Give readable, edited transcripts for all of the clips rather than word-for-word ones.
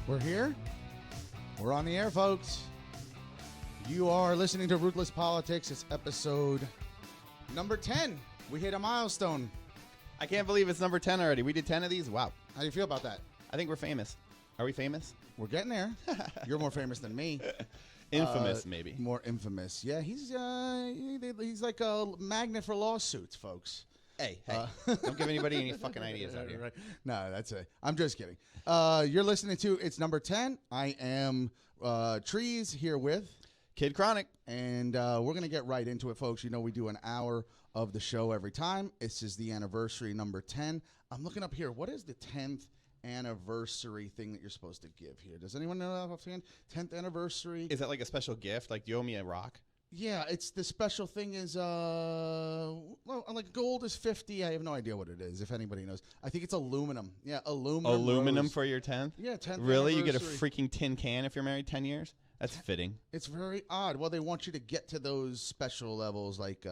We're here. We're on the air, folks. You are listening to Ruthless Politics. It's episode number 10. We hit a milestone. I can't believe it's number 10 already. We did 10 of these? Wow. How do you feel about that? I think we're famous. Are we famous? We're getting there. You're more famous than me. Infamous, maybe. More infamous. Yeah, he's like a magnet for lawsuits, folks. Hey. Don't give anybody any fucking ideas out here. Right. No, that's it. I'm just kidding. You're listening to It's Number 10. I am Treez here with Kid Chronic. And we're going to get right into it, folks. You know we do an hour of the show every time. This is the anniversary number 10. I'm looking up here. What is the 10th anniversary thing that you're supposed to give here? Does anyone know that offhand? 10th anniversary. Is that like a special gift? Like, do you owe me a rock? Yeah, it's the special thing is, well, like gold is 50. I have no idea what it is, if anybody knows. I think it's aluminum. Yeah, aluminum. Aluminum rose. for your 10th? Yeah, 10th Really? You get a anniversary. freaking tin can if you're married 10 years? That's fitting. It's very odd. Well, they want you to get to those special levels like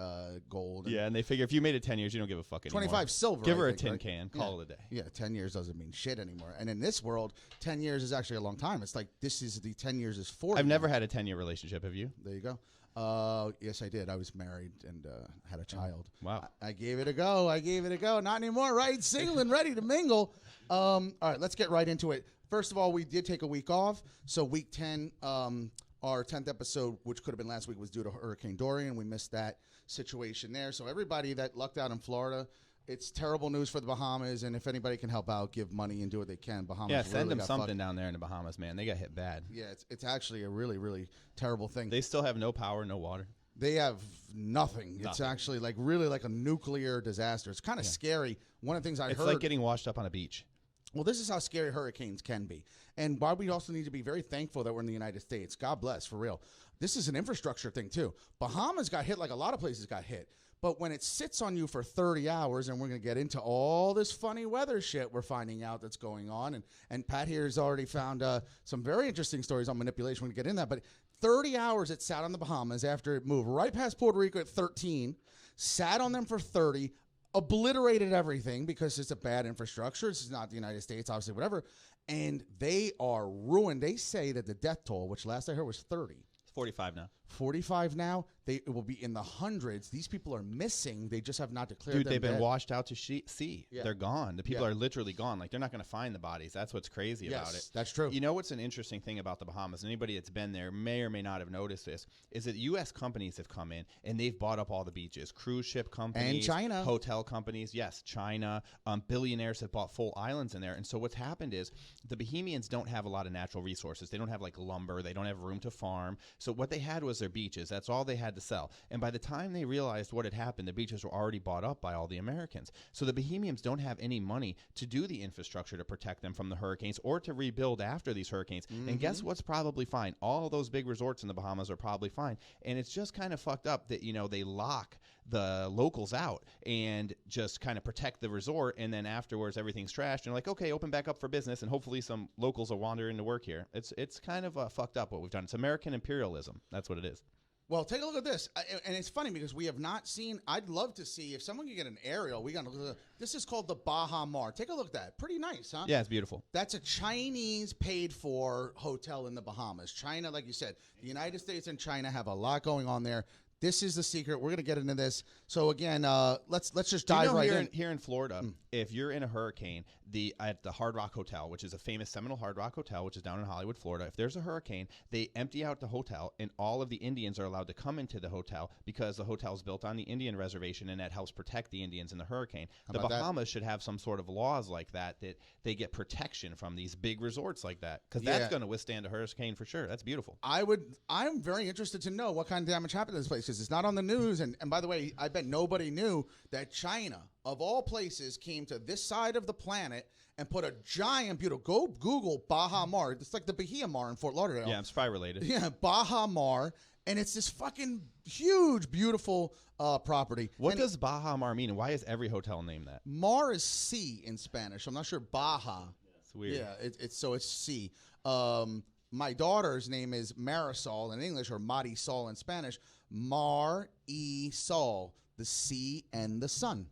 gold. Yeah, and they figure if you made it 10 years, you don't give a fuck anymore. 25 silver. Give her I a think, tin right? can. Call it a day. Yeah, 10 years doesn't mean shit anymore. And in this world, 10 years is actually a long time. It's like this is the 10 years is 40. I've never had a 10-year relationship. Have you? There you go. Yes, I did. I was married and had a child. Wow. I gave it a go. Not anymore, right? Single and ready to mingle. All right, let's get right into it. First of all, we did take a week off. So week 10, our 10th episode, which could have been last week, was due to Hurricane Dorian. We missed that situation there. So everybody that lucked out in Florida, it's terrible news for the Bahamas. And if anybody can help out, give money and do what they can. Bahamas Yeah, send really them got something fucked. down there in the Bahamas, man. They got hit bad. Yeah, it's actually a really, really terrible thing. They still have no power, no water. They have nothing. It's Nothing. actually like really like a nuclear disaster. It's kind of scary. One of the things I It's heard. like getting washed up on a beach. Well, this is how scary hurricanes can be. And why we also need to be very thankful that we're in the United States. God bless, for real. This is an infrastructure thing, too. Bahamas got hit like a lot of places got hit. But when it sits on you for 30 hours, and we're going to get into all this funny weather shit we're finding out that's going on. And Pat here has already found some very interesting stories on manipulation. We're going to get in that. But 30 hours it sat on the Bahamas after it moved right past Puerto Rico at 13, sat on them for 30, obliterated everything because it's a bad infrastructure. This is not the United States, obviously, whatever. And they are ruined. They say that the death toll, which last I heard was 30. It's 45 now. 45 now. It will be in the hundreds. These people are missing. They just have not declared Dude, them they've been dead. washed out to sea. Yeah. They're gone. The people Yeah. are literally gone. Like, they're not going to find the bodies. That's what's crazy about it. That's true. You know what's an interesting thing about the Bahamas? Anybody that's been there may or may not have noticed this, is that U.S. companies have come in, and they've bought up all the beaches. Cruise ship companies. And China. Hotel companies. Yes, China. Billionaires have bought full islands in there. And so what's happened is the Bahamians don't have a lot of natural resources. They don't have, like, lumber. They don't have room to farm. So what they had was their beaches. That's all they had to sell. And by the time they realized what had happened, the beaches were already bought up by all the Americans. So the Bahamians don't have any money to do the infrastructure to protect them from the hurricanes or to rebuild after these hurricanes. And guess what's probably fine? All those big resorts in the Bahamas are probably fine. And it's just kind of fucked up that, you know, they lock the locals out and just kind of protect the resort. And then afterwards, everything's trashed. And like, okay, open back up for business. And hopefully some locals will wander into work here. It's kind of fucked up what we've done. It's American imperialism. That's what it is. Well, take a look at this. And it's funny because we have not seen, I'd love to see, if someone could get an aerial, we got to look at this is called the Baha Mar. Take a look at that. Pretty nice, huh? Yeah, it's beautiful. That's a Chinese paid for hotel in the Bahamas. China, like you said, the United States and China have a lot going on there. This is the secret. We're going to get into this. So again, let's just dive right in. Here in Florida, if you're in a hurricane, at the Hard Rock Hotel, which is a famous Seminole Hard Rock Hotel, which is down in Hollywood, Florida, if there's a hurricane, they empty out the hotel, and all of the Indians are allowed to come into the hotel because the hotel is built on the Indian reservation, and that helps protect the Indians in the hurricane. The Bahamas should have some sort of laws like that they get protection from these big resorts like that, because that's going to withstand a hurricane for sure. That's beautiful. I'm very interested to know what kind of damage happened to this place because it's not on the news. And by the way, I bet nobody knew that China, of all places, came to this side of the planet and put a giant, beautiful, go Google Baha Mar. It's like the Baha Mar in Fort Lauderdale. Yeah, I'm spy related. Yeah, Baha Mar. And it's this fucking huge, beautiful property. What does Baha Mar mean? And why is every hotel named that? Mar is sea in Spanish. I'm not sure Baja. It's weird. Yeah, it's sea. My daughter's name is Marisol in English, or Marisol in Spanish. Mar-e-sol, the sea and the sun.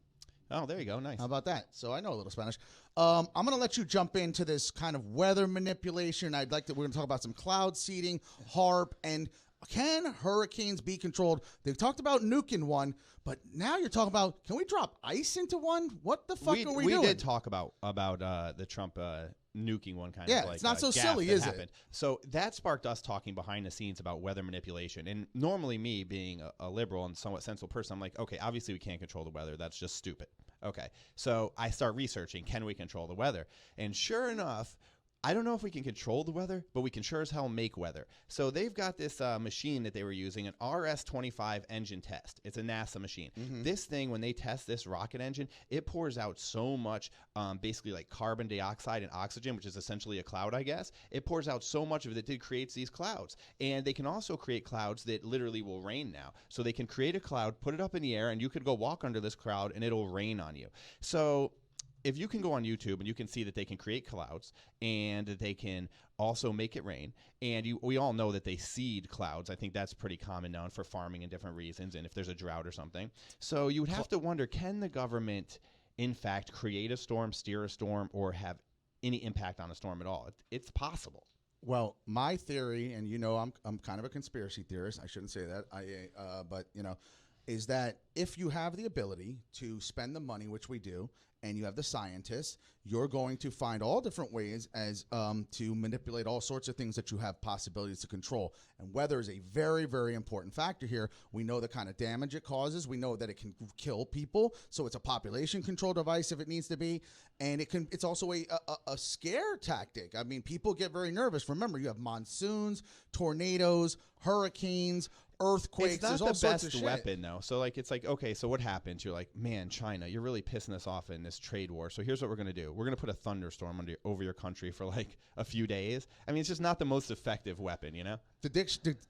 Oh, there you go. Nice. How about that? So I know a little Spanish. I'm going to let you jump into this kind of weather manipulation. We're going to talk about some cloud seeding, HAARP, and can hurricanes be controlled? They've talked about nuking one, but now you're talking about, can we drop ice into one? What the fuck are we doing? We did talk about the Trump nuking one kind of like it's not so gaffe silly, that is happened. it? So that sparked us talking behind the scenes about weather manipulation. And normally me being a liberal and somewhat sensible person, I'm like, okay, obviously we can't control the weather. That's just stupid. Okay. So I start researching, can we control the weather? And sure enough, I don't know if we can control the weather, but we can sure as hell make weather. So they've got this machine that they were using, an RS-25 engine test. It's a NASA machine. This thing, when they test this rocket engine, it pours out so much, basically like carbon dioxide and oxygen, which is essentially a cloud, I guess. It pours out so much of it that it creates these clouds. And they can also create clouds that literally will rain now. So they can create a cloud, put it up in the air, and you could go walk under this cloud, and it'll rain on you. So if you can go on YouTube and you can see that they can create clouds and that they can also make it rain, and we all know that they seed clouds. I think that's pretty common known for farming and different reasons, and if there's a drought or something. So you would have to wonder, can the government, in fact, create a storm, steer a storm, or have any impact on a storm at all? It's possible. Well, my theory, and I'm kind of a conspiracy theorist. I shouldn't say that. But is that if you have the ability to spend the money, which we do, and you have the scientists, you're going to find all different ways as to manipulate all sorts of things that you have possibilities to control. And weather is a very, very important factor here. We know the kind of damage it causes. We know that it can kill people. So it's a population control device if it needs to be. And it's also a scare tactic. I mean, people get very nervous. Remember, you have monsoons, tornadoes, hurricanes, earthquakes. It's not There's all the sorts of best shit. weapon, though. So, it's like, okay, so what happens? You're like, man, China, you're really pissing us off in this trade war. So here's what we're going to do. We're going to put a thunderstorm over your country for like a few days. I mean, it's just not the most effective weapon, The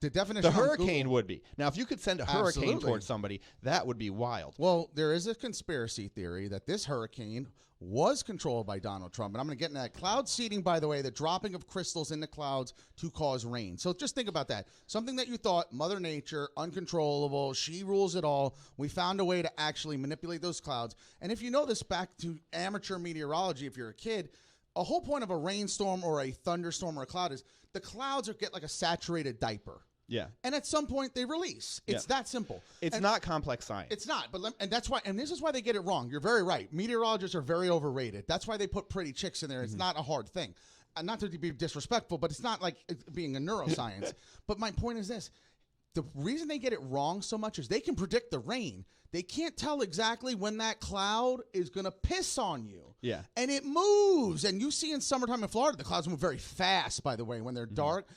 definition The hurricane would be. Now, if you could send a hurricane Absolutely. towards somebody, that would be wild. Well, there is a conspiracy theory that this hurricane was controlled by Donald Trump. And I'm going to get into that. Cloud seeding, by the way, the dropping of crystals in the clouds to cause rain. So just think about that. Something that you thought, Mother Nature, uncontrollable, she rules it all. We found a way to actually manipulate those clouds. And if you know this, back to amateur meteorology, if you're a kid, a whole point of a rainstorm or a thunderstorm or a cloud is the clouds get like a saturated diaper. Yeah. And at some point they release. It's that simple. It's not complex science. It's not. And that's why, and this is why they get it wrong. You're very right. Meteorologists are very overrated. That's why they put pretty chicks in there. It's not a hard thing. And not to be disrespectful, but it's not like it being a neuroscience. But my point is this. The reason they get it wrong so much is they can predict the rain. They can't tell exactly when that cloud is going to piss on you. Yeah. And it moves. And you see in summertime in Florida, the clouds move very fast, by the way, when they're dark.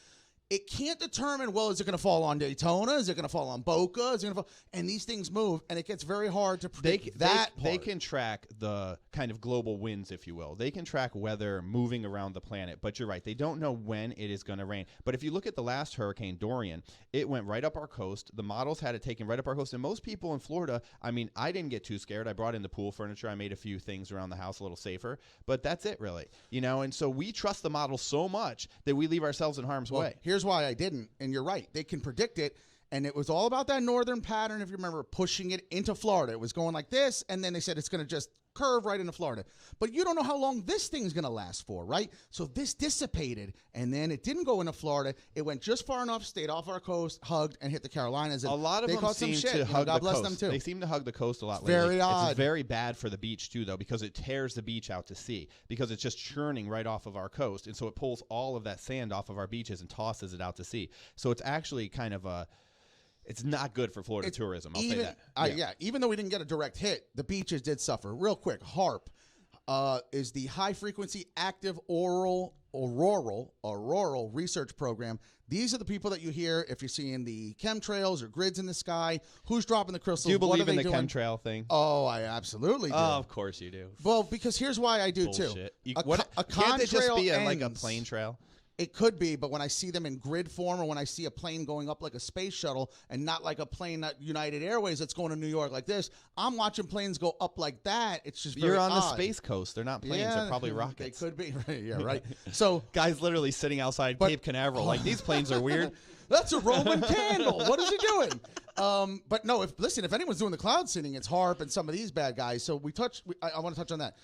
It can't determine, well, is it going to fall on Daytona? Is it going to fall on Boca? Is it going to fall? And these things move, and it gets very hard to predict They can track the kind of global winds, if you will. They can track weather moving around the planet. But you're right. They don't know when it is going to rain. But if you look at the last Hurricane Dorian, it went right up our coast. The models had it taken right up our coast. And most people in Florida, I mean, I didn't get too scared. I brought in the pool furniture. I made a few things around the house a little safer. But that's it, really. And so we trust the models so much that we leave ourselves in harm's way. Here's why I didn't, and you're right. They can predict it, and it was all about that northern pattern, if you remember, pushing it into Florida. It was going like this, and then they said it's going to just curve right into Florida. But you don't know how long this thing's going to last for, right? So this dissipated, and then it didn't go into Florida. It went just far enough, stayed off our coast, hugged, and hit the Carolinas. And a lot of they them seem to hug God the bless coast. them too. They seem to hug the coast a lot It's lately. very odd. It's very bad for the beach too, though, because it tears the beach out to sea because it's just churning right off of our coast, and so it pulls all of that sand off of our beaches and tosses it out to sea. So it's actually kind of it's not good for Florida tourism. I'll say that. Even though we didn't get a direct hit, the beaches did suffer. Real quick, HAARP is the High Frequency Active Auroral Research Program. These are the people that you hear if you're seeing the chemtrails or grids in the sky. Who's dropping the crystals? Do you believe what are in they the doing? chemtrail thing? Oh, I absolutely do. Oh, of course you do. Well, because here's why I do Bullshit. too. Can't it just be like a ends. plane trail? It could be, but when I see them in grid form, or when I see a plane going up like a space shuttle and not like a plane that United Airways that's going to New York like this, I'm watching planes go up like that. It's just very You're on odd. the Space Coast. They're not planes. They're probably rockets. They could be. Yeah, right. So guys literally sitting outside Cape Canaveral like, these planes are weird. That's a Roman candle. What is he doing? But no, if anyone's doing the cloud sitting, it's HAARP and some of these bad guys. So I want to touch on that.